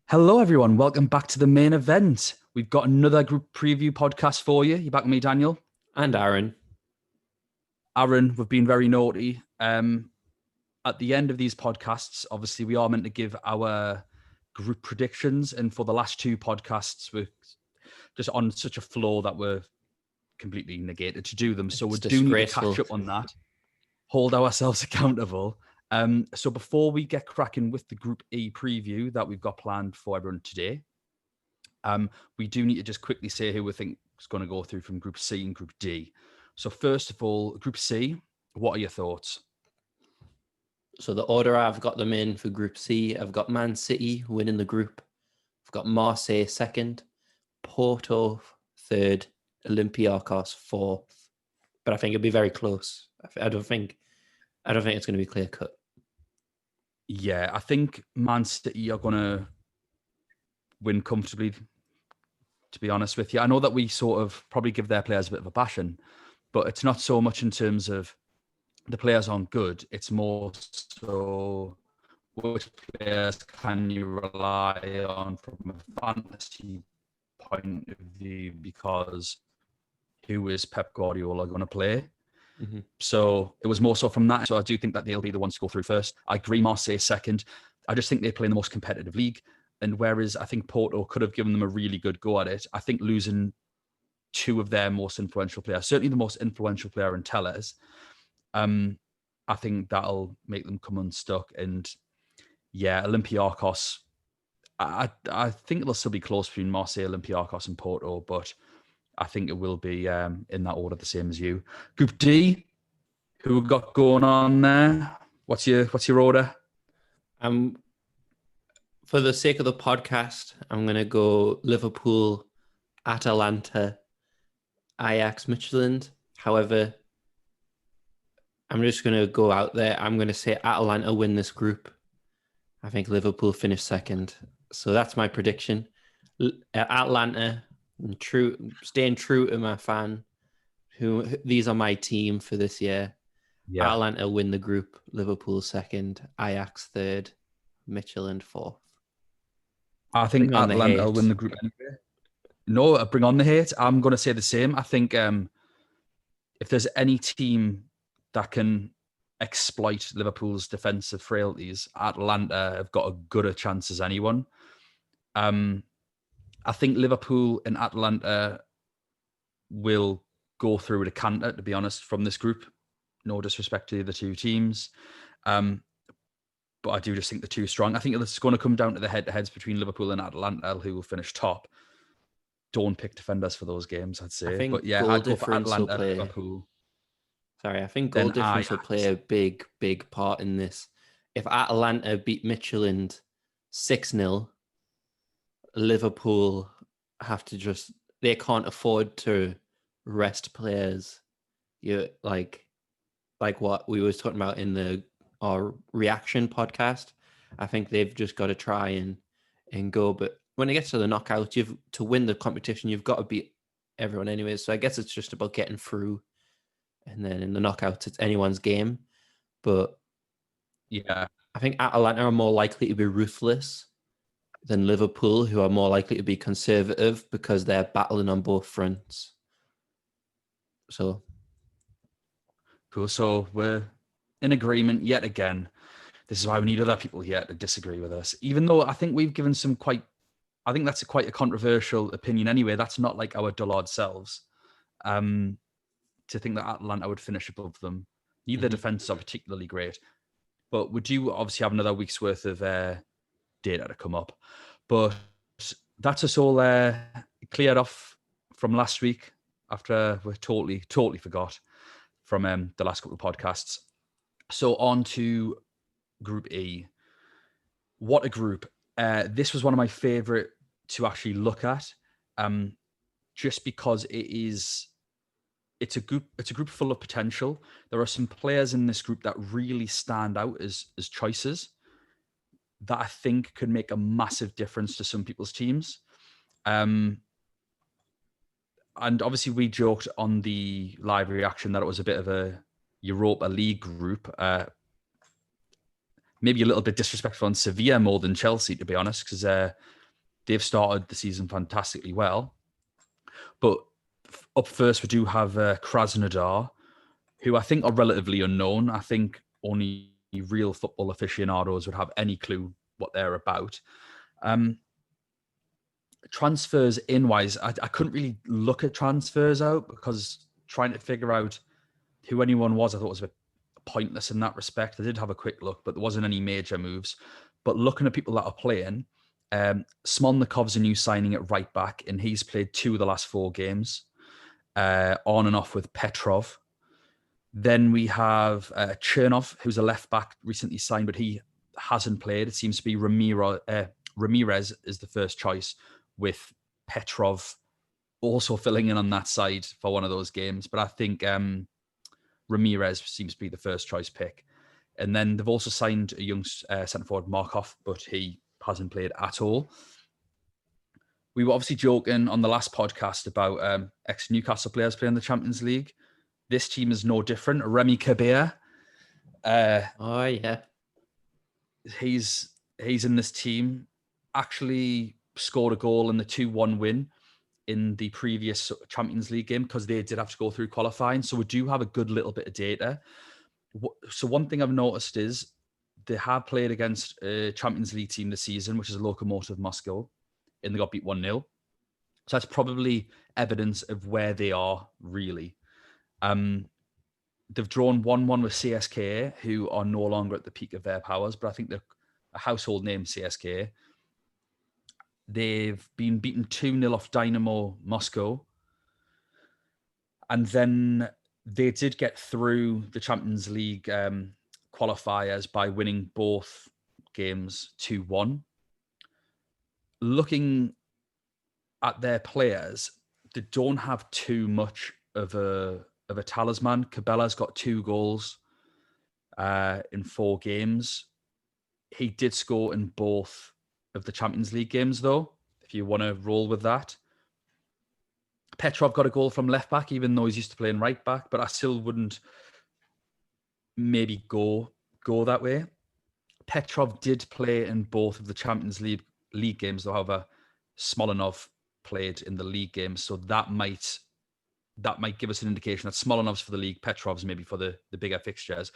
Hello, everyone. Welcome back to the main event. We've got another group preview podcast for you. You back with me, Daniel? And Aaron. Aaron, we've been very naughty. At the end of these podcasts, obviously, we are meant to give our group predictions. And for the last two podcasts, we're just on such a flow that we're completely negated to do them. So we do need to catch up on that, hold ourselves accountable. So before we get cracking with the Group E preview that we've got planned for everyone today, we do need to just quickly say who we think is going to go through from Group C and Group D. So first of all, Group C, what are your thoughts? So the order I've got them in for Group C, I've got Man City winning the group. I've got Marseille second, Porto third, Olympiacos fourth. But I think it'll be very close. I don't think it's going to be clear cut. Yeah, I think Man City are going to win comfortably, to be honest with you. I know that we sort of probably give their players a bit of a bashing, but it's not so much in terms of the players aren't good. It's more so which players can you rely on from a fantasy point of view, because who is Pep Guardiola going to play? Mm-hmm. So it was more so from that. So I do think that they'll be the ones to go through first. I agree Marseille second. I just think they play in the most competitive league. And whereas I think Porto could have given them a really good go at it, I think losing two of their most influential players, certainly the most influential player in Telles, I think that'll make them come unstuck. And yeah, Olympiacos, I think it'll still be close between Marseille, Olympiacos and Porto, but I think it will be in that order, the same as you. Group D, who we've got going on there? What's your order? For the sake of the podcast, I'm going to go Liverpool, Atalanta, Ajax, Midtjylland. However, I'm just going to go out there. I'm going to say Atalanta win this group. I think Liverpool finish second. So that's my prediction. Atalanta, staying true to my fan, these are my team for this year. Yeah. Atalanta win the group. Liverpool second. Ajax third. Midtjylland fourth. I think Atalanta will win the group anyway. No, bring on the hate. I'm going to say the same. I think if there's any team that can exploit Liverpool's defensive frailties, Atalanta have got a gooder chance as anyone. I think Liverpool and Atalanta will go through with a canter, to be honest, from this group. No disrespect to the two teams. But I do just think they're too strong. I think it's going to come down to the head-to-heads between Liverpool and Atalanta, who will finish top. Don't pick defenders for those games, I'd say. But yeah, I'd go for Atalanta, Liverpool. Sorry, I think goal difference will play a big, big part in this. If Atalanta beat Midtjylland 6-0, Liverpool have to they can't afford to rest players. Like what we was talking about in our reaction podcast. I think they've just got to try and go. But when it gets to the knockout, to win the competition, you've got to beat everyone anyway. So I guess it's just about getting through. And then in the knockouts, it's anyone's game. But yeah, I think Atalanta are more likely to be ruthless than Liverpool, who are more likely to be conservative because they're battling on both fronts. So cool. So we're in agreement yet again. This is why we need other people here to disagree with us. Even though I think we've given I think that's quite a controversial opinion anyway. That's not like our dullard selves. To think that Atalanta would finish above them. Neither defenses are particularly great. But we do obviously have another week's worth of data to come up. But that's us all cleared off from last week after we totally forgot from the last couple of podcasts. So on to Group E. What a group. This was one of my favorite to actually look at, just because it's a group full of potential. There are some players in this group that really stand out as choices that I think could make a massive difference to some people's teams. And obviously we joked on the live reaction that it was a bit of a Europa League group. Maybe a little bit disrespectful on Sevilla more than Chelsea, to be honest, because they've started the season fantastically well. But up first, we do have Krasnodar, who I think are relatively unknown. I think only real football aficionados would have any clue what they're about. Transfers in-wise, I couldn't really look at transfers out because trying to figure out who anyone was, I thought was a bit pointless in that respect. I did have a quick look, but there wasn't any major moves. But looking at people that are playing, Smolnikov's a new signing at right back, and he's played 2 of the last 4 games, on and off with Petrov. Then we have Chernov, who's a left back, recently signed, but he hasn't played. It seems to be Ramirez is the first choice, with Petrov also filling in on that side for one of those games. But I think Ramirez seems to be the first choice pick. And then they've also signed a young centre forward, Markov, but he hasn't played at all. We were obviously joking on the last podcast about ex-Newcastle players playing the Champions League. This team is no different. Remy Kabir. Oh, yeah. He's in this team. Actually scored a goal in the 2-1 win in the previous Champions League game because they did have to go through qualifying. So we do have a good little bit of data. So one thing I've noticed is they have played against a Champions League team this season, which is Lokomotiv Moscow, and they got beat 1-0. So that's probably evidence of where they are, really. They've drawn 1-1 with CSKA, who are no longer at the peak of their powers, but I think they're a household name, CSKA. They've been beaten 2-0 off Dynamo Moscow. And then they did get through the Champions League qualifiers by winning both games 2-1. Looking at their players, they don't have too much of a talisman. Cabela's got 2 goals in 4 games. He did score in both of the Champions League games, though, if you want to roll with that. Petrov got a goal from left back, even though he's used to playing right back, but I still wouldn't maybe go that way. Petrov did play in both of the Champions League games, though. However, Smolinov played in the league games, so that might give us an indication that Smolinov's for the league, Petrov's maybe for the bigger fixtures.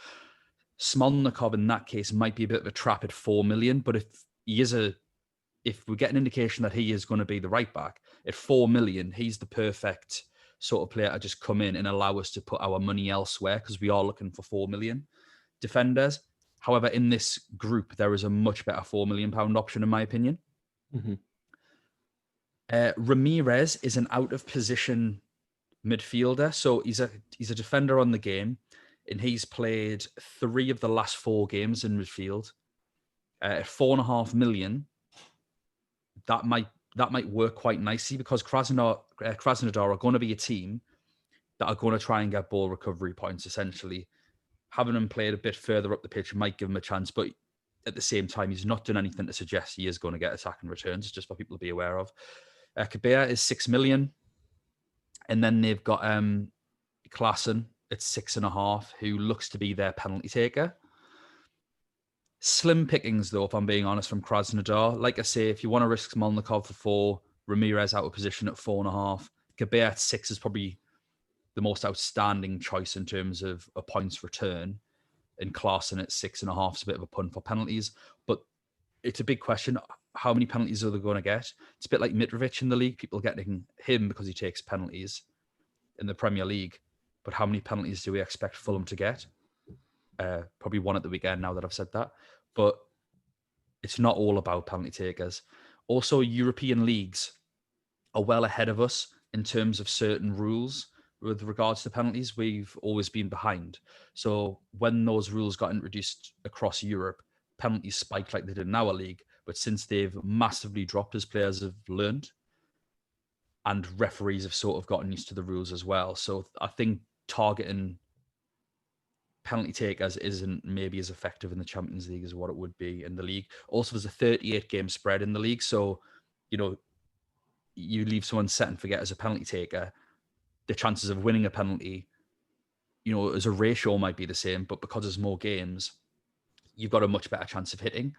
Smolnikov in that case might be a bit of a trap at 4 million, but if we get an indication that he is going to be the right back at 4 million, he's the perfect sort of player to just come in and allow us to put our money elsewhere, because we are looking for 4 million defenders. However, in this group, there is a much better £4 million option, in my opinion. Mm-hmm. Ramirez is an out of position midfielder, so he's a defender on the game, and he's played 3 of the last 4 games in midfield. At 4.5 million, that might work quite nicely, because Krasnodar are going to be a team that are going to try and get ball recovery points, essentially. Having him played a bit further up the pitch might give him a chance, but at the same time, he's not done anything to suggest he is going to get attacking returns, just for people to be aware of. Kabir is 6 million. And then they've got Klaassen at 6.5, who looks to be their penalty taker. Slim pickings, though, if I'm being honest, from Krasnodar. Like I say, if you want to risk Smolnikov for 4, Ramirez out of position at 4.5, Kabir at 6 is probably the most outstanding choice in terms of a points return. And Klaassen at 6.5 is a bit of a punt for penalties. But it's a big question. How many penalties are they going to get? It's a bit like Mitrovic in the league. People getting him because he takes penalties in the Premier League. But how many penalties do we expect Fulham to get? Probably 1 at the weekend, now that I've said that. But it's not all about penalty takers. Also, European leagues are well ahead of us in terms of certain rules. With regards to penalties, we've always been behind. So when those rules got introduced across Europe, penalties spiked like they did in our league. But since they've massively dropped, as players have learned, and referees have sort of gotten used to the rules as well. So I think targeting penalty takers isn't maybe as effective in the Champions League as what it would be in the league. Also, there's a 38-game spread in the league. So, you leave someone set and forget as a penalty taker, the chances of winning a penalty, as a ratio might be the same, but because there's more games, you've got a much better chance of hitting.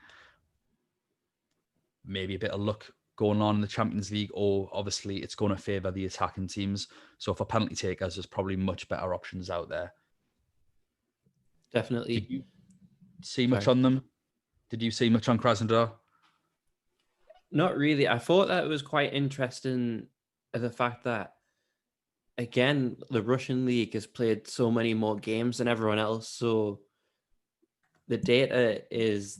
Maybe a bit of luck going on in the Champions League, or obviously it's going to favour the attacking teams. So for penalty takers, there's probably much better options out there. Definitely. Did you see much on them? Did you see much on Krasnodar? Not really. I thought that it was quite interesting, the fact that, again, the Russian league has played so many more games than everyone else. So the data is,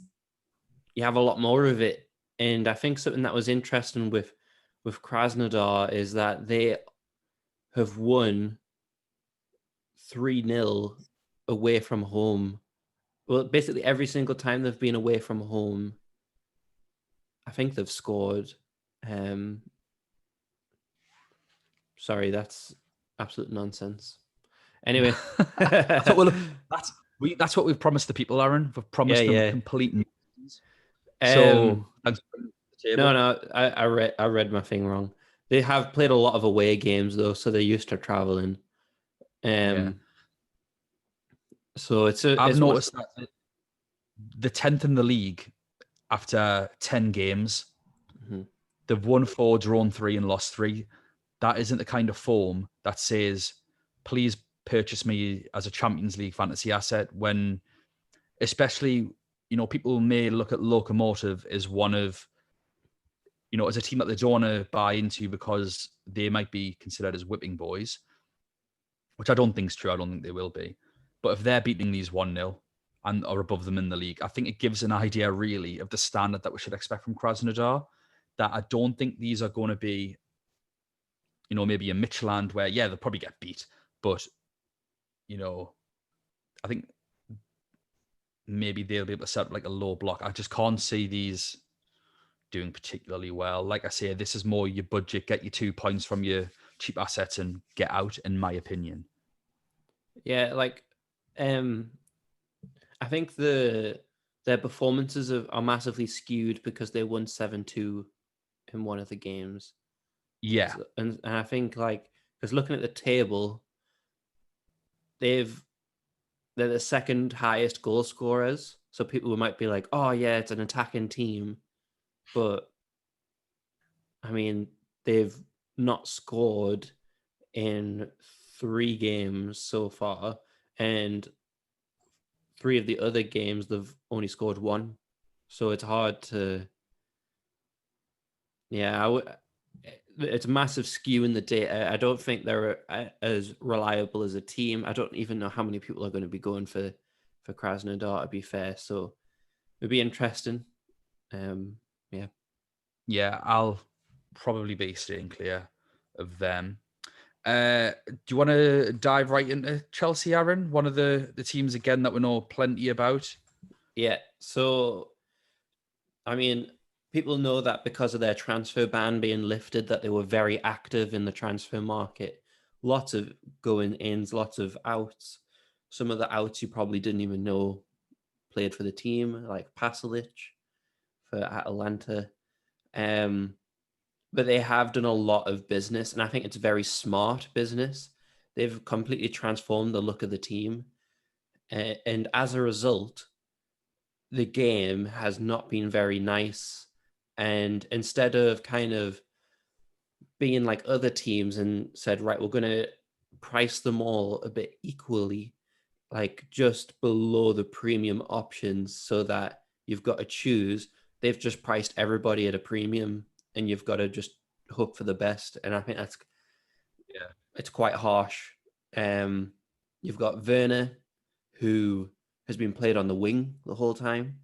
you have a lot more of it. And I think something that was interesting with Krasnodar is that they have won 3-0 away from home. Well, basically every single time they've been away from home, I think they've scored. Sorry, that's absolute nonsense. Anyway, that's what we've promised the people, Aaron. We've promised them complete nonsense. So thanks for the table. No, I read my thing wrong. They have played a lot of away games though, so they're used to traveling. So I've noticed that the 10th in the league after 10 games, they've won 4, drawn 3, and lost 3. That isn't the kind of form that says, please purchase me as a Champions League fantasy asset, when especially, people may look at Lokomotiv as one of, as a team that they don't want to buy into because they might be considered as whipping boys, which I don't think is true. I don't think they will be. But if they're beating these 1-0 and are above them in the league, I think it gives an idea really of the standard that we should expect from Krasnodar, that I don't think these are going to be, maybe a Midtjylland where, they'll probably get beat. But, I think maybe they'll be able to set up like a low block. I just can't see these doing particularly well. Like I say, this is more your budget, get your 2 points from your cheap assets and get out, in my opinion. Yeah, I think their performances are massively skewed because they won 7-2 in one of the games. Yeah. So, and I think because looking at the table, they're the second highest goal scorers. So people might be like, oh yeah, it's an attacking team. But I mean, they've not scored in 3 games so far, and 3 of the other games they've only scored 1. So it's hard to, it's a massive skew in the data. I don't think they're as reliable as a team. I don't even know how many people are going to be going for Krasnodar, to be fair. So it'd be interesting. Yeah, I'll probably be staying clear of them. Do you want to dive right into Chelsea, Aaron? One of the teams, again, that we know plenty about. Yeah, so, I mean, people know that because of their transfer ban being lifted, that they were very active in the transfer market. Lots of going-ins, lots of outs. Some of the outs you probably didn't even know played for the team, like Pasalic for Atalanta. But they have done a lot of business, and I think it's very smart business. They've completely transformed the look of the team. And as a result, the game has not been very nice. And instead of kind of being like other teams and said, right, we're going to price them all a bit equally, like just below the premium options so that you've got to choose, they've just priced everybody at a premium and you've got to just hope for the best. And I think it's quite harsh. You've got Werner, who has been played on the wing the whole time,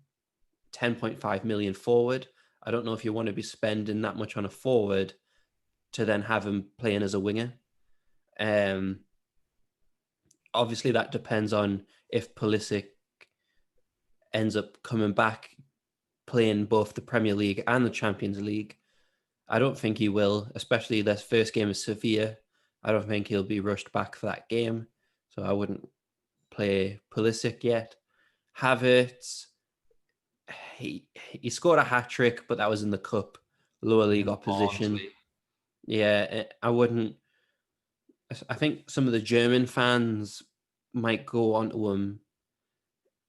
10.5 million forward. I don't know if you want to be spending that much on a forward to then have him playing as a winger. Obviously, that depends on if Pulisic ends up coming back playing both the Premier League and the Champions League. I don't think he will, especially this first game of Sevilla. I don't think he'll be rushed back for that game. So I wouldn't play Pulisic yet. Havertz, he scored a hat-trick, but that was in the cup, lower league opposition. Yeah, I wouldn't. I think some of the German fans might go onto him.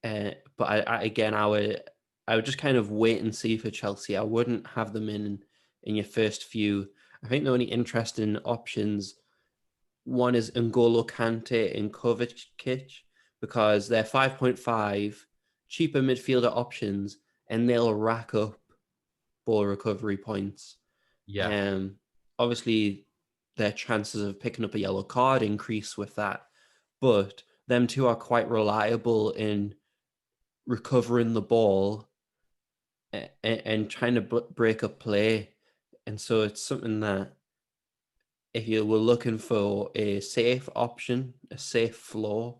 But I would just kind of wait and see for Chelsea. I wouldn't have them in in your first few. I think the only interesting options, one is N'Golo Kante and Kovacic, because they're 5.5 cheaper midfielder options, and they'll rack up ball recovery points. Yeah. Obviously, their chances of picking up a yellow card increase with that, but them two are quite reliable in recovering the ball and trying to break up play. And so it's something that if you were looking for a safe option, a safe floor,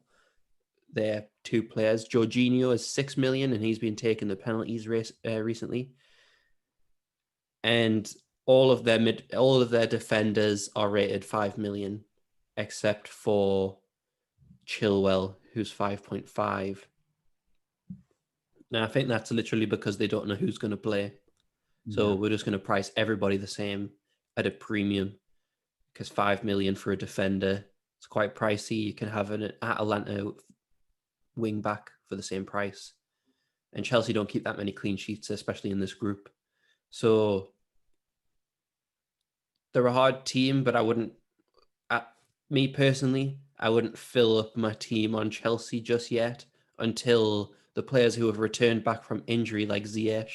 they're two players. Jorginho is 6 million and he's been taking the penalties recently. And all of their defenders are rated 5 million, except for Chilwell, who's 5.5. Now I think that's literally because they don't know who's going to play. So we're just going to price everybody the same at a premium, because 5 million for a defender, it's quite pricey. You can have an Atalanta wing back for the same price. And Chelsea don't keep that many clean sheets, especially in this group. So they're a hard team, but I wouldn't, me personally, I wouldn't fill up my team on Chelsea just yet until the players who have returned back from injury, like Ziyech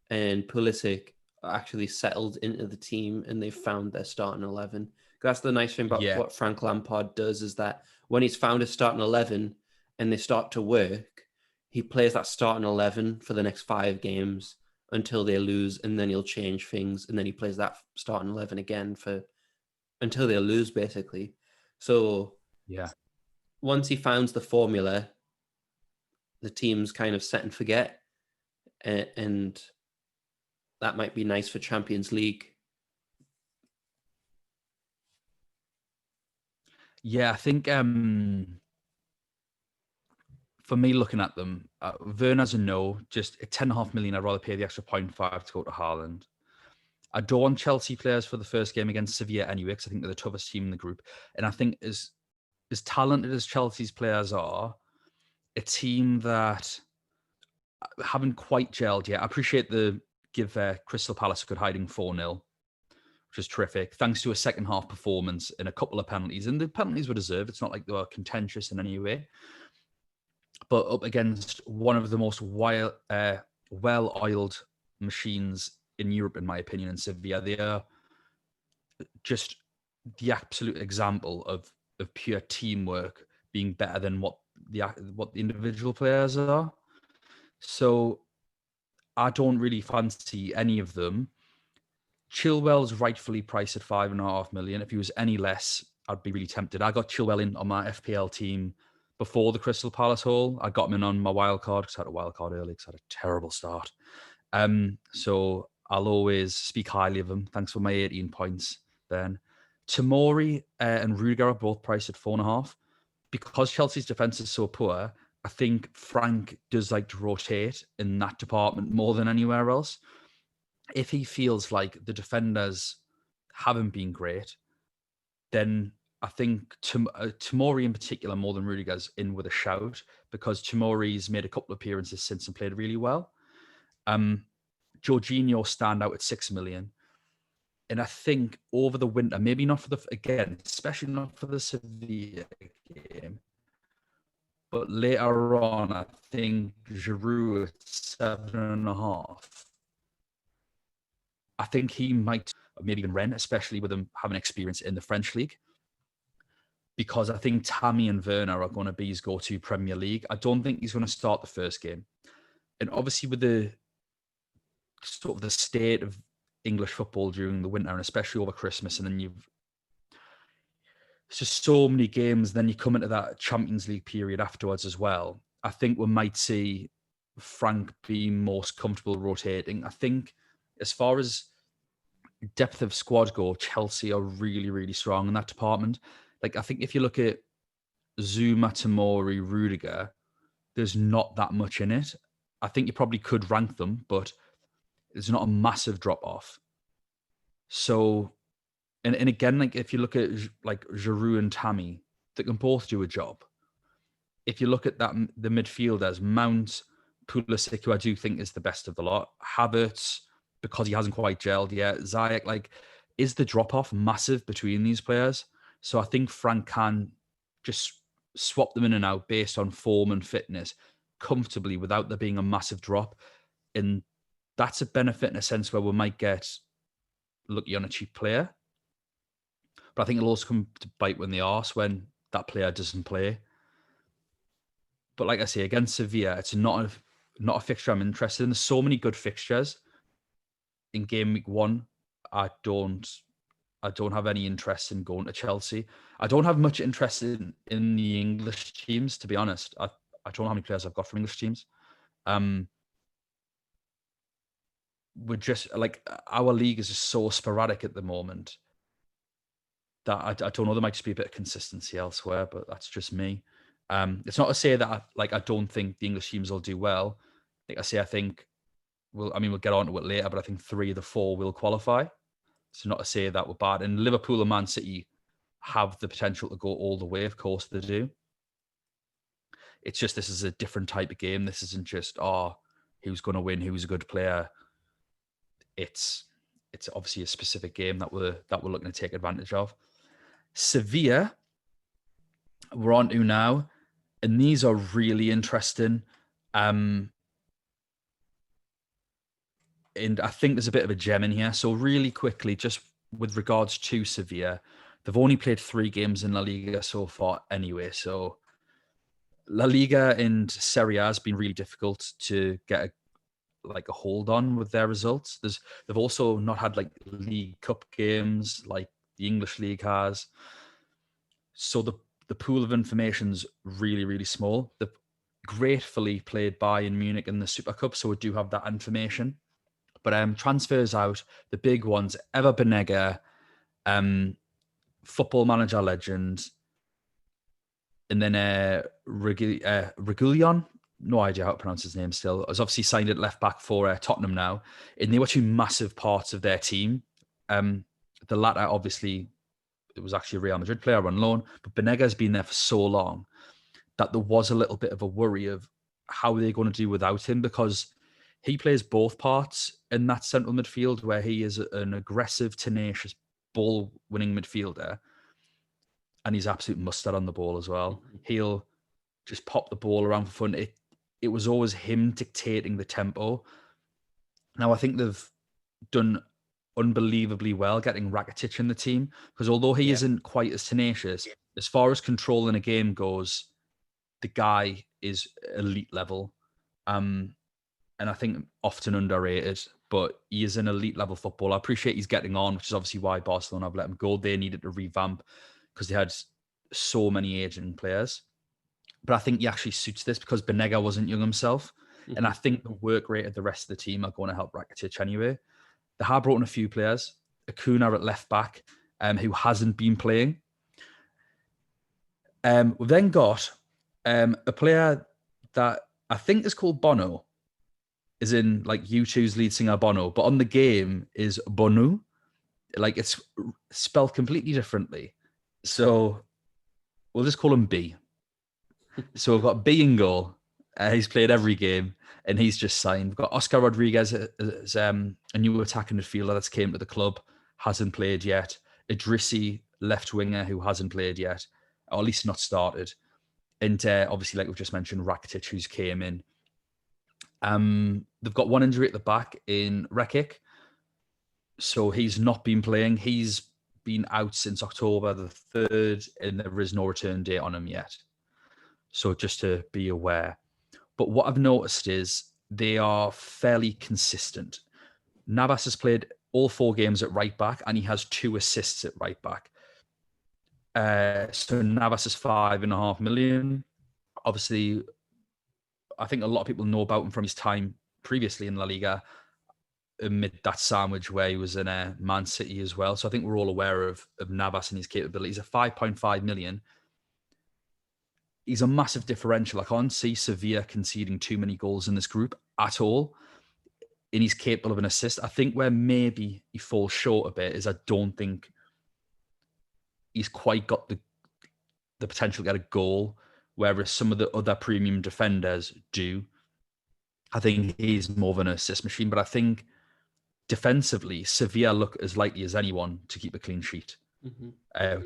and Pulisic, are actually settled into the team and they've found their starting 11. That's the nice thing about what Frank Lampard does, is that when he's found his starting 11 and they start to work, he plays that starting 11 for the next 5 games until they lose, and then he'll change things, and then he plays that starting 11 again until they lose, basically. So once he finds the formula, the team's kind of set and forget, and that might be nice for Champions League. Yeah, I think for me, looking at them, Werner's a no. Just at 10.5 million, I'd rather pay the extra 0.5 to go to Haaland. I don't want Chelsea players for the first game against Sevilla anyway, because I think they're the toughest team in the group. And I think as talented as Chelsea's players are, a team that haven't quite gelled yet. I appreciate the give Crystal Palace a good hiding 4-0, which is terrific, thanks to a second half performance and a couple of penalties. And the penalties were deserved. It's not like they were contentious in any way. But up against one of the most well-oiled machines in Europe, in my opinion, in Sevilla, they are just the absolute example of pure teamwork being better than what the individual players are. So I don't really fancy any of them. Chilwell's rightfully priced at 5.5 million. If he was any less, I'd be really tempted. I got Chilwell in on my FPL team before the Crystal Palace haul. I got him in on my wild card because I had a wild card early because I had a terrible start. So I'll always speak highly of him. Thanks for my 18 points, Ben. Tomori and Rudiger are both priced at 4.5. Because Chelsea's defense is so poor, I think Frank does like to rotate in that department more than anywhere else. If he feels like the defenders haven't been great, then I think Tomori in particular, more than Rudiger's, in with a shout, because Tomori's made a couple of appearances since and played really well. Jorginho stand out at 6 million. And I think over the winter, maybe not for especially not for the Sevilla game, but later on, I think Giroud at 7.5. I think he might, maybe even Rennes, especially with him having experience in the French league, because I think Tammy and Werner are going to be his go-to Premier League. I don't think he's going to start the first game. And obviously with the sort of the state of English football during the winter, and especially over Christmas, and then it's just so many games, then you come into that Champions League period afterwards as well. I think we might see Frank be most comfortable rotating. I think as far as depth of squad go, Chelsea are really, really strong in that department. Like, I think if you look at Zuma, Tomori, Rudiger, there's not that much in it. I think you probably could rank them, but there's not a massive drop-off. So, and again, like if you look at like Giroud and Tammy, they can both do a job. If you look at that, the midfielders, Mount, Pulisic, who I do think is the best of the lot, Havertz, because he hasn't quite gelled yet. Ziyech, like, is the drop off massive between these players? So I think Frank can just swap them in and out based on form and fitness comfortably without there being a massive drop. And that's a benefit in a sense where we might get lucky on a cheap player. But I think it'll also come to bite when the arse when that player doesn't play. But like I say, against Sevilla, it's not a fixture I'm interested in. There's so many good fixtures in game week 1. I don't have any interest in going to Chelsea. I don't have much interest in the English teams, to be honest. I don't know how many players I've got from English teams. We're just like, our league is just so sporadic at the moment that I don't know. There might just be a bit of consistency elsewhere, but that's just me. It's not to say that I don't think the English teams will do well. Like I say, I think we'll get on to it later, but I think 3 of the 4 will qualify. So not to say that we're bad. And Liverpool and Man City have the potential to go all the way. Of course they do. It's just, this is a different type of game. This isn't just, who's going to win, who's a good player. It's obviously a specific game that we're looking to take advantage of. Sevilla, we're on to now, and these are really interesting. And I think there's a bit of a gem in here. So really quickly, just with regards to Sevilla, they've only played 3 games in La Liga so far anyway. So La Liga and Serie A has been really difficult to get a hold on with their results. They've also not had like League Cup games like the English League has. So the pool of information's really, really small. They've gratefully played Bayern Munich in the Super Cup, so we do have that information. But transfers out, the big ones, Ever Banega, Football Manager legend, and then Regulion, no idea how to pronounce his name still, has obviously signed at left back for Tottenham now. And they were 2 massive parts of their team. The latter, obviously, it was actually a Real Madrid player on loan, but Banega has been there for so long that there was a little bit of a worry of how they're going to do without him, because he plays both parts in that central midfield where he is an aggressive, tenacious, ball-winning midfielder, and he's absolute mustard on the ball as well. He'll just pop the ball around for fun. It was always him dictating the tempo. Now, I think they've done unbelievably well getting Rakitic in the team, because although he isn't quite as tenacious, as far as controlling a game goes, the guy is elite level. And I think often underrated, but he is an elite level footballer. I appreciate he's getting on, which is obviously why Barcelona have let him go. They needed to revamp because they had so many aging players. But I think he actually suits this because Banega wasn't young himself. Mm-hmm. And I think the work rate of the rest of the team are going to help Rakitic anyway. They have brought in a few players. Acuna at left back, who hasn't been playing. We've then got a player that I think is called Bono, is in like U2's lead singer Bono, but on the game is Bonu. Like, it's spelled completely differently. So we'll just call him B. So we've got B in goal. He's played every game and he's just signed. We've got Oscar Rodriguez as a new attacking midfielder that's came to the club, hasn't played yet. Idrissi, left winger, who hasn't played yet, or at least not started. And obviously, like we've just mentioned, Rakitic, who's came in. They've got one injury at the back in Rekic, so he's not been playing. He's been out since October the 3rd, and there is no return date on him yet. So just to be aware. But what I've noticed is they are fairly consistent. Navas has played all 4 games at right back, and he has 2 assists at right back. So Navas is 5.5 million. Obviously, I think a lot of people know about him from his time previously in La Liga, amid that sandwich where he was in Man City as well. So I think we're all aware of Navas and his capabilities. At 5.5 million, he's a massive differential. I can't see Sevilla conceding too many goals in this group at all. And he's capable of an assist. I think where maybe he falls short a bit is I don't think he's quite got the potential to get a goal, whereas some of the other premium defenders do. I think he's more of an assist machine, but I think defensively, Sevilla look as likely as anyone to keep a clean sheet.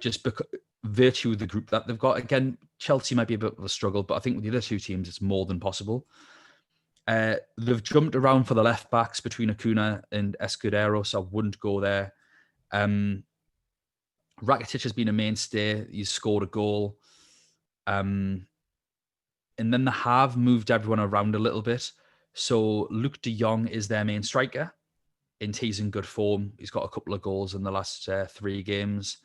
Just because virtue of the group that they've got. Again, Chelsea might be a bit of a struggle, but I think with the other two teams, it's more than possible. They've jumped around for the left backs between Acuna and Escudero, so I wouldn't go there. Rakitic has been a mainstay. He's scored a goal. And then they have moved everyone around a little bit. So Luke de Jong is their main striker, and he's in good form. He's got a couple of goals in the last 3 games.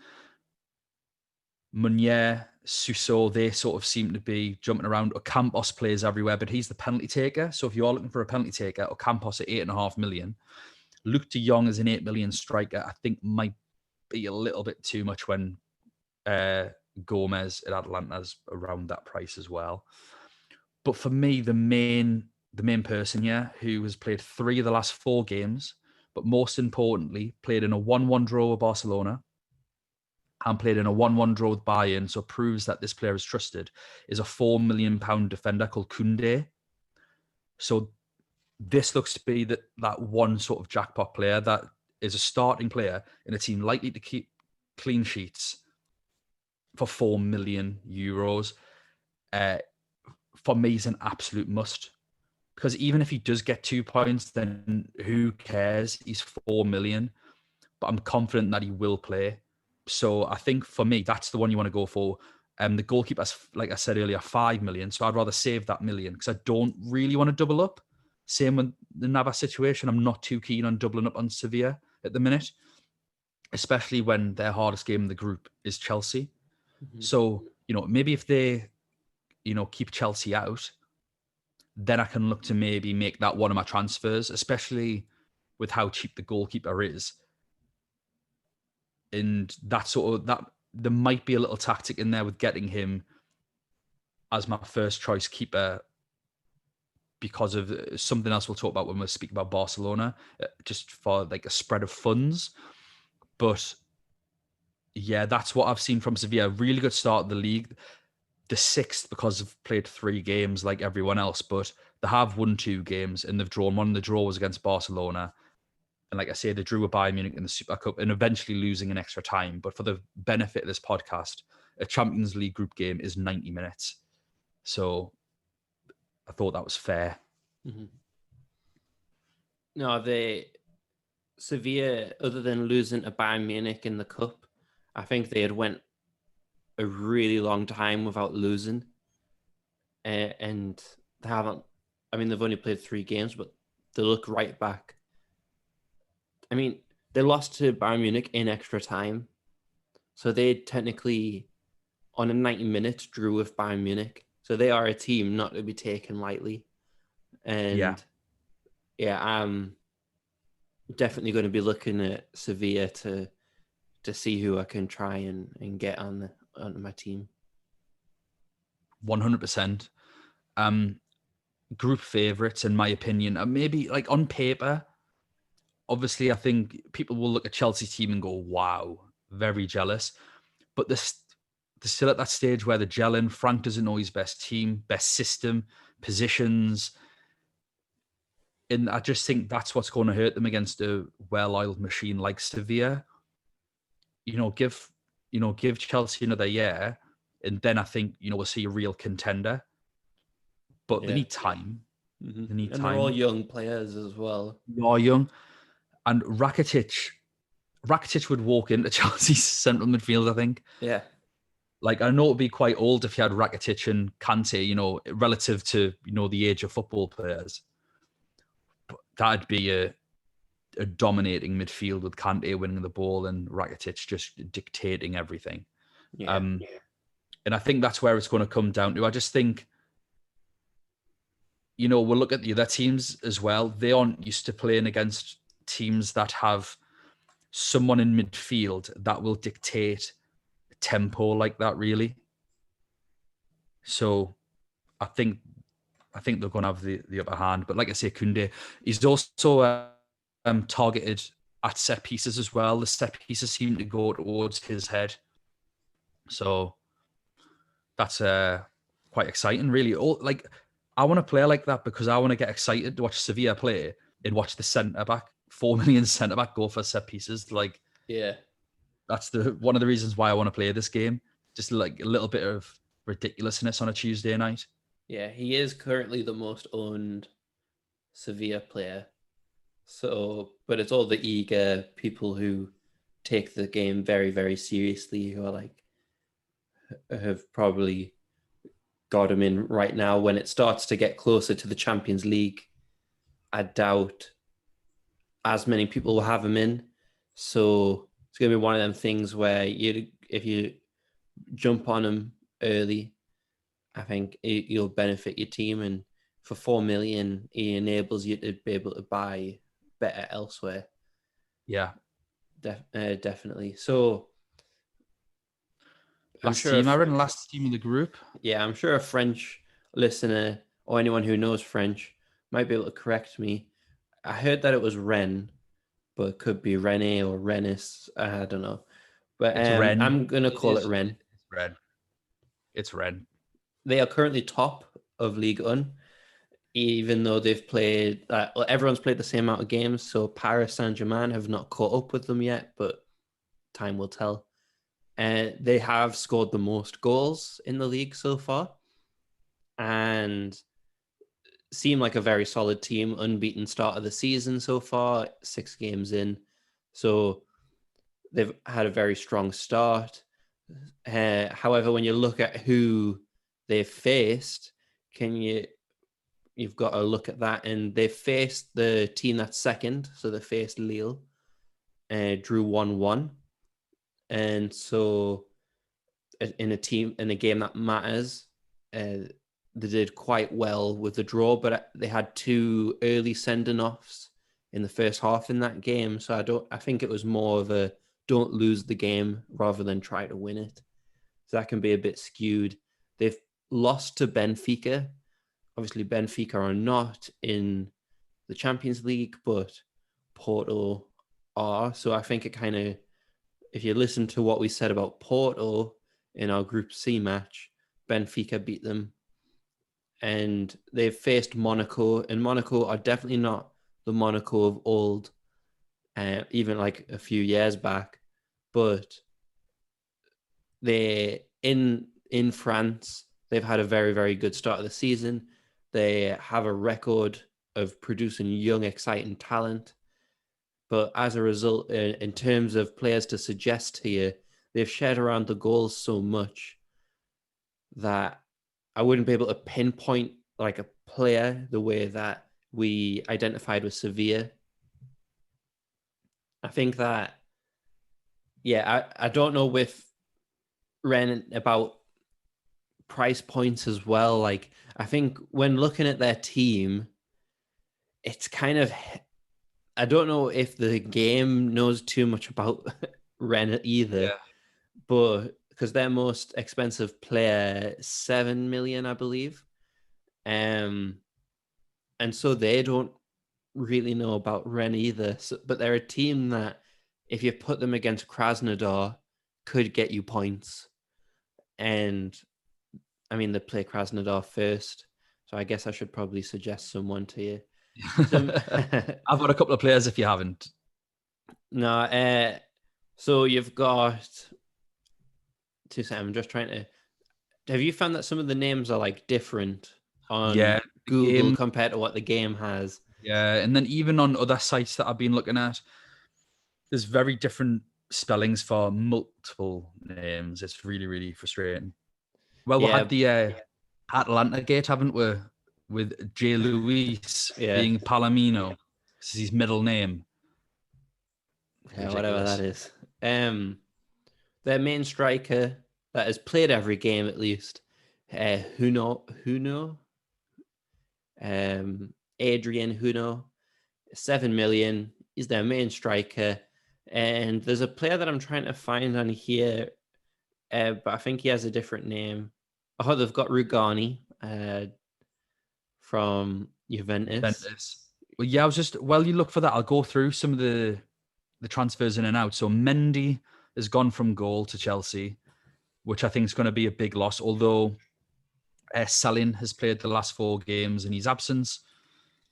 Meunier, Suso, they sort of seem to be jumping around. Ocampos plays everywhere, but he's the penalty taker. So if you are looking for a penalty taker, Ocampos at 8.5 million. Luke de Jong is an 8 million striker. I think might be a little bit too much when Gomez at Atlanta's around that price as well. But for me, the main person here who has played 3 of the last 4 games, but most importantly, played in a 1-1 draw with Barcelona and played in a 1-1 draw with Bayern, so proves that this player is trusted, is a £4 million defender called Koundé. So this looks to be that one sort of jackpot player that is a starting player in a team likely to keep clean sheets for €4 million. For me, is an absolute must. Because even if he does get 2 points, then who cares? He's 4 million. But I'm confident that he will play. So I think for me, that's the one you want to go for. The goalkeeper's, like I said earlier, 5 million. So I'd rather save that million because I don't really want to double up. Same with the Navas situation. I'm not too keen on doubling up on Sevilla at the minute, especially when their hardest game in the group is Chelsea. So, maybe if they, keep Chelsea out, then I can look to maybe make that one of my transfers, especially with how cheap the goalkeeper is. And that there might be a little tactic in there with getting him as my first choice keeper because of something else we'll talk about when we speak about Barcelona, just for like a spread of funds. But yeah, that's what I've seen from Sevilla. Really good start of the league. The 6th because they've played 3 games like everyone else, but they have won 2 games and they've drawn one. The draw was against Barcelona. And like I say, they drew a Bayern Munich in the Super Cup and eventually losing in extra time. But for the benefit of this podcast, a Champions League group game is 90 minutes. So I thought that was fair. No, Sevilla, other than losing to Bayern Munich in the Cup, I think they had went a really long time without losing. And they haven't, they've only played 3 games, but they look right back. They lost to Bayern Munich in extra time. So they technically, on a 90 minutes, drew with Bayern Munich. So they are a team not to be taken lightly. And I'm definitely going to be looking at Sevilla to see who I can try and get onto my team. 100%. Group favourites, in my opinion, maybe like on paper. Obviously, I think people will look at Chelsea's team and go, wow, very jealous. But they're still at that stage where they're gelling. Frank doesn't know his best team, best system, positions. And I just think that's what's going to hurt them against a well-oiled machine like Sevilla. Give Chelsea another year, and then I think, we'll see a real contender. But they need time. They need time. They're all young players as well. They are young. And Rakitic would walk into Chelsea's central midfield, I think. Yeah. Like, I know it would be quite old if you had Rakitic and Kante, relative to, the age of football players. But that'd be a dominating midfield with Kante winning the ball and Rakitic just dictating everything. Yeah. And I think that's where it's going to come down to. I just think, we'll look at the other teams as well. They aren't used to playing against teams that have someone in midfield that will dictate tempo like that, really. So I think they're going to have the upper hand. But like I say, Koundé, he's also targeted at set pieces as well. The set pieces seem to go towards his head. So that's quite exciting, really. I want to play like that because I want to get excited to watch Sevilla play and watch the centre-back 4 million centre back go for set pieces. Like, Yeah. that's one of the reasons why I want to play this game. Just like a little bit of ridiculousness on a Tuesday night. Yeah, he is currently the most owned Sevilla player. So, but it's all the eager people who take the game very, very seriously, who are like, have probably got him in right now. When it starts to get closer to the Champions League, I doubt as many people will have him in. So it's going to be one of them things where if you jump on him early, I think you'll benefit your team. And for 4 million, he enables you to be able to buy better elsewhere. Yeah. Definitely. So last team in the group. Yeah, I'm sure a French listener or anyone who knows French might be able to correct me. I heard that it was Rennes, but it could be Rennes or Rennes. I don't know. But It's Rennes. I'm going to call it Rennes. It's Rennes. It's Rennes. They are currently top of Ligue 1, even though they've played, everyone's played the same amount of games. So Paris Saint-Germain have not caught up with them yet, but time will tell. They have scored the most goals in the league so far and seem like a very solid team. Unbeaten start of the season so far, 6 games in. So they've had a very strong start. However, when you look at who they've faced, you've got to look at that. And they faced the team that's second. So they faced Lille, drew 1-1. And so in a game that matters, they did quite well with the draw, but they had 2 early sending offs in the first half in that game. So I think it was more of a don't lose the game rather than try to win it. So that can be a bit skewed. They've lost to Benfica. Obviously, Benfica are not in the Champions League, but Porto are. So I think it kind of, if you listen to what we said about Porto in our Group C match, Benfica beat them. And they've faced Monaco, and Monaco are definitely not the Monaco of old, even like a few years back. But they in France, they've had a very, very good start of the season. They have a record of producing young, exciting talent. But as a result, in terms of players to suggest to you, they've shared around the goals so much that I wouldn't be able to pinpoint like a player the way that we identified with Sevilla. I think that, I don't know with Rennes about price points as well. Like, I think when looking at their team, it's kind of, I don't know if the game knows too much about Rennes either, but because their most expensive player, 7 million, I believe. And so they don't really know about Rennes either. So, but they're a team that, if you put them against Krasnodar, could get you points. And I mean, they play Krasnodar first, so I guess I should probably suggest someone to you. I've got a couple of players if you haven't. No, so you've got 2 seconds. I'm just trying to. Have you found that some of the names are like different on Google compared to what the game has? Yeah, and then even on other sites that I've been looking at, there's very different spellings for multiple names. It's really, really frustrating. Well, we had the Atlanta gate, haven't we? With J. Luis being Palomino. This is his middle name. Yeah, whatever that is. Their main striker that has played every game at least, Huno, Adrian Huno, 7 million. He's their main striker. And there's a player that I'm trying to find on here, but I think he has a different name. Oh, they've got Rugani from Juventus. Well, yeah, while you look for that, I'll go through some of the transfers in and out. So Mendy has gone from goal to Chelsea, which I think is going to be a big loss, although Salin has played the last 4 games in his absence.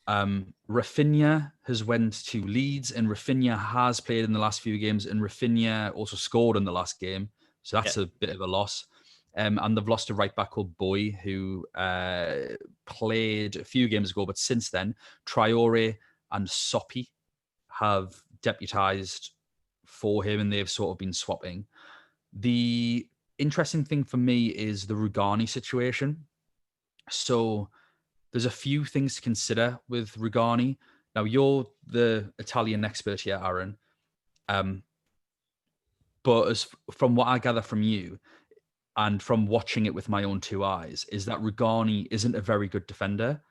Rafinha has went to Leeds, and Rafinha has played in the last few games, and Rafinha also scored in the last game. So that's a bit of a loss. And they've lost a right back called Boy, who played a few games ago, but since then, Traore and Soppy have deputized for him, and they've sort of been swapping. The interesting thing for me is the Rugani situation. So there's a few things to consider with Rugani. Now, you're the Italian expert here, Aaron. But from what I gather from you, and from watching it with my own two eyes, is that Rugani isn't a very good defender,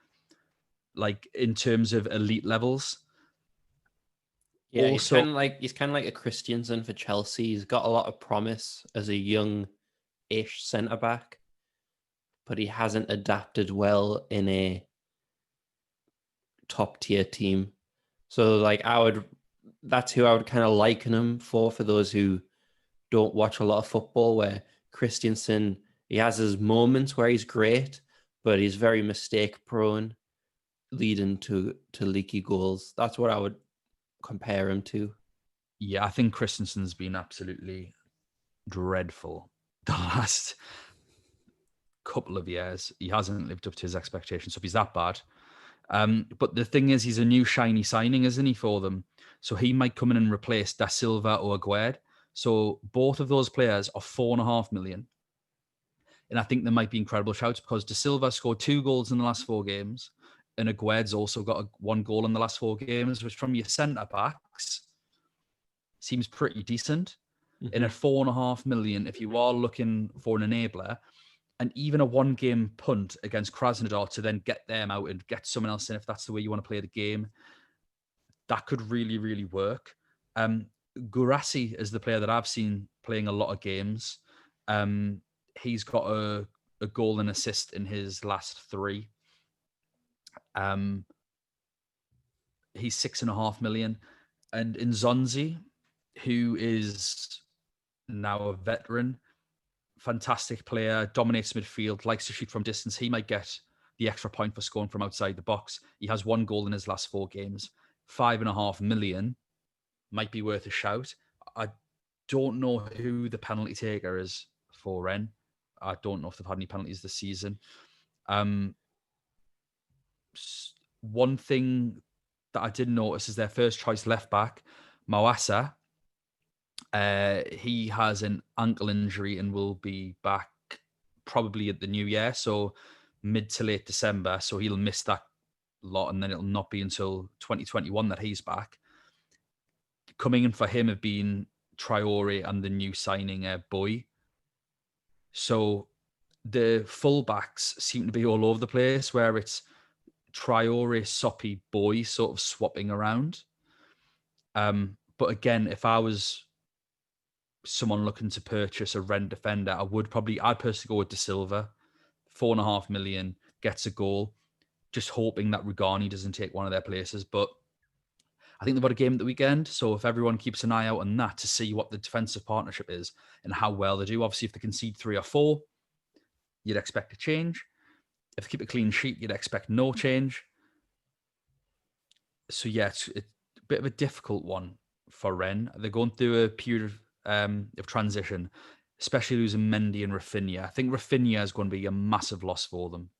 like in terms of elite levels. Yeah, Also, he's kind of like a Christensen for Chelsea. He's got a lot of promise as a young-ish centre back, but he hasn't adapted well in a top tier team. So that's who I would kind of liken him for those who don't watch a lot of football, where Christensen, he has his moments where he's great, but he's very mistake prone, leading to leaky goals. That's what I would compare him to. yeah, I think Christensen's been absolutely dreadful the last couple of years. He hasn't lived up to his expectations. So if he's that bad. But the thing is, he's a new shiny signing, isn't he, for them? So he might come in and replace Da Silva or Aguerd. So both of those players are 4.5 million. And I think there might be incredible shouts because Da Silva scored 2 goals in the last 4 games. And Aguerd's also got 1 goal in the last 4 games, which from your centre backs seems pretty decent. Mm-hmm. And at 4.5 million, if you are looking for an enabler, and even a 1-game punt against Krasnodar to then get them out and get someone else in, if that's the way you want to play the game, that could really, really work. Gurasi is the player that I've seen playing a lot of games. He's got a goal and assist in his last 3. He's 6.5 million. And Nzonzi, who is now a veteran, fantastic player, dominates midfield, likes to shoot from distance. He might get the extra point for scoring from outside the box. He has 1 goal in his last 4 games. 5.5 million might be worth a shout. I don't know who the penalty taker is for Rennes. I don't know if they've had any penalties this season. One thing that I did notice is their first choice left back, Mawassa. He has an ankle injury and will be back probably at the new year, so mid to late December. So he'll miss that lot, and then it'll not be until 2021 that he's back. Coming in for him have been Traore and the new signing Boy. So the fullbacks seem to be all over the place, where it's Traore, Soppy, Boy sort of swapping around. But again, if I was someone looking to purchase a Rennes defender, I'd personally go with Da Silva. 4.5 million, gets a goal. Just hoping that Rugani doesn't take one of their places. But I think they've got a game at the weekend. So if everyone keeps an eye out on that to see what the defensive partnership is and how well they do. Obviously, if they concede 3 or 4, you'd expect a change. If they keep a clean sheet, you'd expect no change. So yeah, it's a bit of a difficult one for Rennes. They're going through a period of transition, especially losing Mendy and Rafinha. I think Rafinha is going to be a massive loss for them.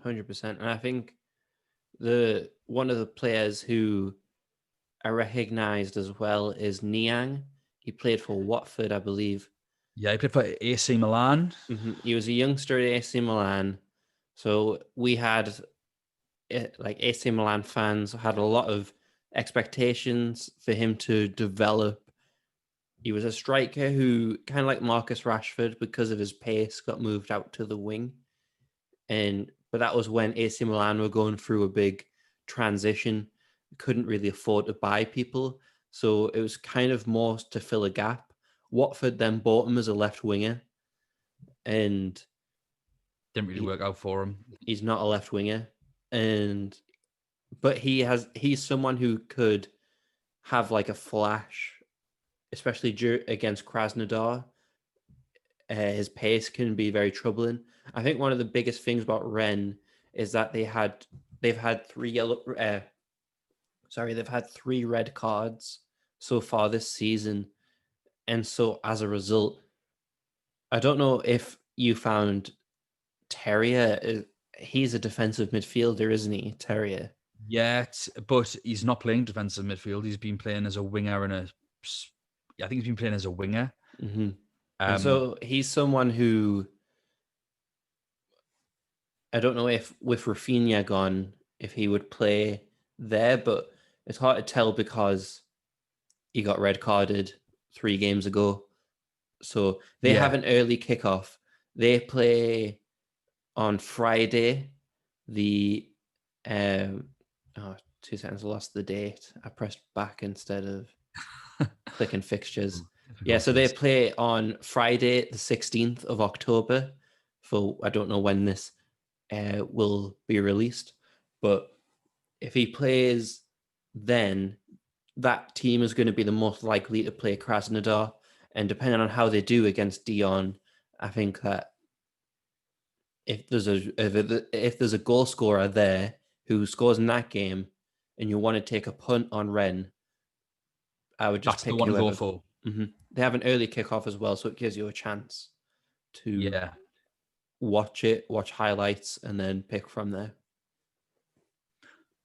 100%. And I think one of the players who I recognised as well is Niang. He played for Watford, I believe. Yeah, he played for AC Milan. He was a youngster at AC Milan. So we had, like, AC Milan fans had a lot of expectations for him to develop. He was a striker who, kind of like Marcus Rashford, because of his pace, got moved out to the wing. But that was when AC Milan were going through a big transition. Couldn't really afford to buy people. So it was kind of more to fill a gap. Watford then bought him as a left winger. And didn't really work out for him. He's not a left winger. But he's someone who could have like a flash, especially against Krasnodar. His pace can be very troubling. I think one of the biggest things about Rennes is that they had they've had they've had 3 red cards so far this season, and so as a result, I don't know if you found Terrier. He's a defensive midfielder, isn't he, Terrier? Yet, but he's not playing defensive midfield. He's been playing as a winger I think he's been playing as a winger. Mm-hmm. And so he's someone who, I don't know if with Rafinha gone, if he would play there, but it's hard to tell because he got red carded 3 games ago. So they have an early kickoff. They play on Friday. The 2 seconds, I lost the date. I pressed back instead of clicking fixtures. Yeah, so they play on Friday, the 16th of October. For I don't know when this will be released, but if he plays then, that team is going to be the most likely to play Krasnodar, and depending on how they do against Dion, I think that if there's a goal scorer there who scores in that game, and you want to take a punt on Rennes, I would just pick the one whoever. to go for. Mm-hmm. They have an early kickoff as well, so it gives you a chance to watch highlights, and then pick from there.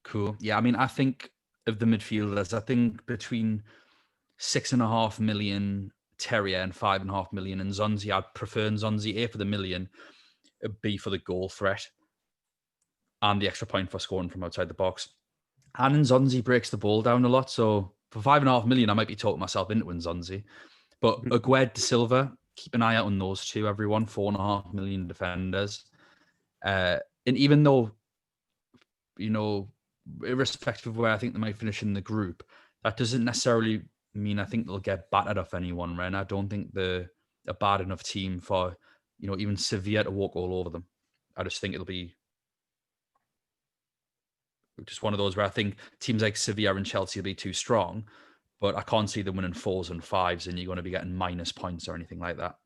Cool. Yeah, I mean, I think of the midfielders, I think between 6.5 million Terrier and 5.5 million and Nzonzi, I'd prefer Nzonzi A for the million, B for the goal threat, and the extra point for scoring from outside the box. And Nzonzi breaks the ball down a lot, so for 5.5 million, I might be talking myself into Nzonzi. But Agued, De Silva, keep an eye out on those two, everyone. 4.5 million defenders. And even though, irrespective of where I think they might finish in the group, that doesn't necessarily mean I think they'll get battered off anyone, Ren. I don't think they're a bad enough team for, even Sevilla to walk all over them. I just think it'll be just one of those where I think teams like Sevilla and Chelsea will be too strong, but I can't see them winning 4s and 5s and you're going to be getting minus points or anything like that.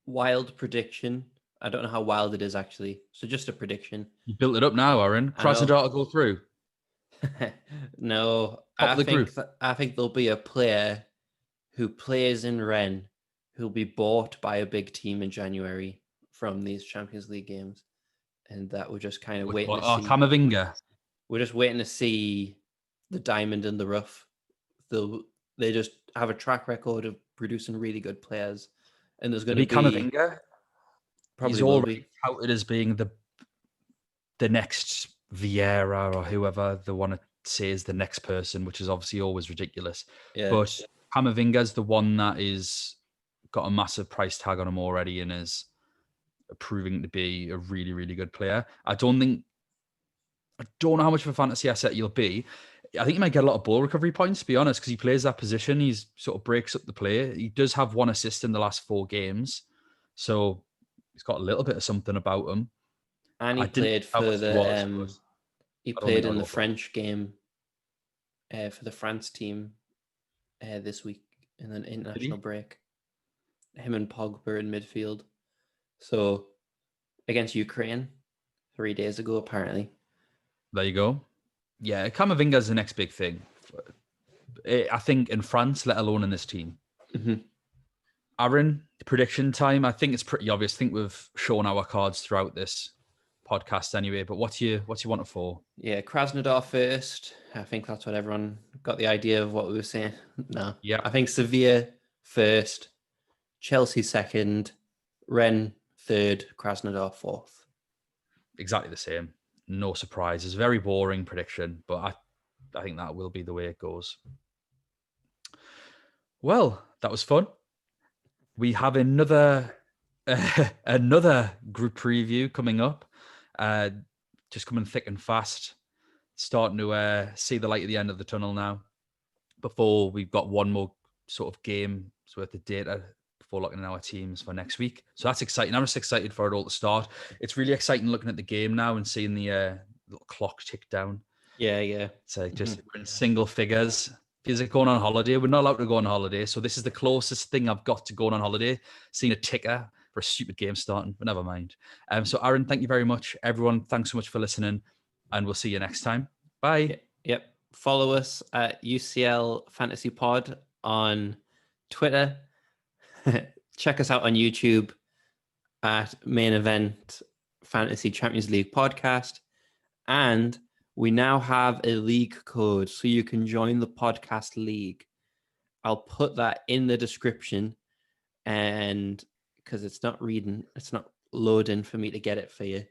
Wild prediction. I don't know how wild it is, actually. So just a prediction. You built it up now, Aaron. Krasnodar will go through. No, I think there'll be a player who plays in Rennes who'll be bought by a big team in January from these Champions League games. And that we're just kind of waiting to see. Camavinga. We're just waiting to see the diamond in the rough. They just have a track record of producing really good players. And there's going to be Camavinga. Probably he's already touted as being the next Vieira or whoever the one that says the next person, which is obviously always ridiculous. Yeah. But Camavinga's the one that is got a massive price tag on him already and is proving to be a really, really good player. I don't know how much of a fantasy asset he'll be. I think he might get a lot of ball recovery points, to be honest, because he plays that position. He's sort of breaks up the play. He does have 1 assist in the last 4 games. So he's got a little bit of something about him. And he played for the he played in the French game for the France team this week in an international break. Him and Pogba in midfield. So against Ukraine 3 days ago, apparently. There you go. Yeah, Camavinga's the next big thing. I think in France, let alone in this team. Mm-hmm. Aaron, prediction time. I think it's pretty obvious. I think we've shown our cards throughout this podcast anyway, but what do you want it for? Yeah, Krasnodar first. I think that's what everyone got the idea of what we were saying. No. Yeah. I think Sevilla first, Chelsea second, Rennes third, Krasnodar fourth. Exactly the same. No surprises. Very boring prediction, but I think that will be the way it goes. Well, that was fun. We have another group preview coming up. Just coming thick and fast. Starting to see the light at the end of the tunnel now. Before we've got one more sort of game's worth of data before looking at our teams for next week. So that's exciting. I'm just excited for it all to start. It's really exciting looking at the game now and seeing the little clock tick down. Yeah. It's just we're in single figures. Feels like going on holiday. We're not allowed to go on holiday. So this is the closest thing I've got to going on holiday. Seeing a ticker for a stupid game starting, but never mind. So Aaron, thank you very much. Everyone, thanks so much for listening. and we'll see you next time. Bye. Yep. Follow us at UCL Fantasy Pod on Twitter. Check us out on YouTube at Main Event Fantasy Champions League Podcast. And we now have a league code so you can join the podcast league. I'll put that in the description, and because it's not loading for me to get it for you.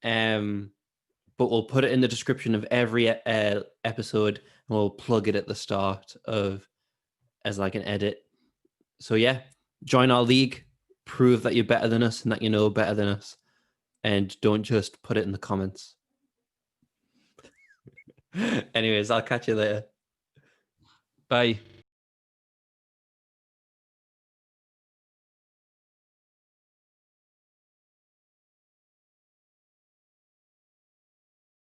But we'll put it in the description of every episode, and we'll plug it at the start as like an edit. So yeah, join our league, prove that you're better than us and that you know better than us, and don't just put it in the comments. Anyways, I'll catch you later. Bye.